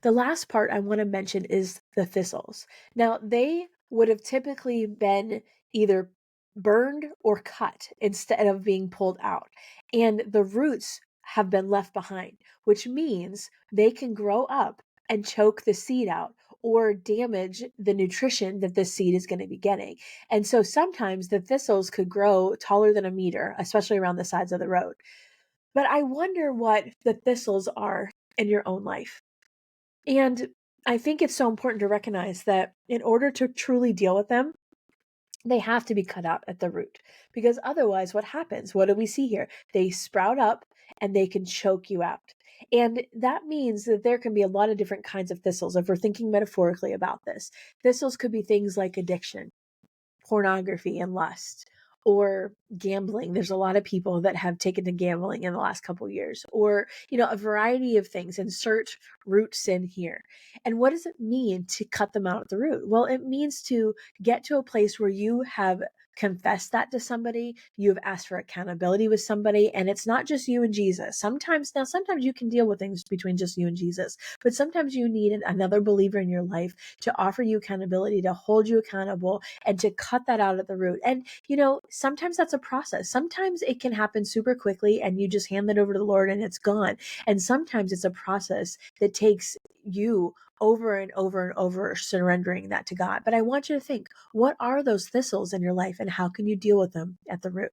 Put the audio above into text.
The last part I want to mention is the thistles. Now, they would have typically been either burned or cut instead of being pulled out. And the roots have been left behind, which means they can grow up and choke the seed out or damage the nutrition that the seed is going to be getting. And so sometimes the thistles could grow taller than a meter, especially around the sides of the road. But I wonder what the thistles are in your own life. And I think it's so important to recognize that in order to truly deal with them, they have to be cut out at the root. Because otherwise, what happens? What do we see here? They sprout up and they can choke you out. And that means that there can be a lot of different kinds of thistles. If we're thinking metaphorically about this, thistles could be things like addiction, pornography and lust, or gambling. There's a lot of people that have taken to gambling in the last couple of years, or a variety of things. Insert root sin here. And what does it mean to cut them out at the root? Well, it means to get to a place where you have confessed that to somebody, you've asked for accountability with somebody, and it's not just you and Jesus. Sometimes you can deal with things between just you and Jesus, but sometimes you need another believer in your life to offer you accountability, to hold you accountable, and to cut that out at the root. And, sometimes that's a process. Sometimes it can happen super quickly and you just hand that over to the Lord and it's gone. And sometimes it's a process that takes you over and over and over surrendering that to God. But I want you to think, what are those thistles in your life and how can you deal with them at the root?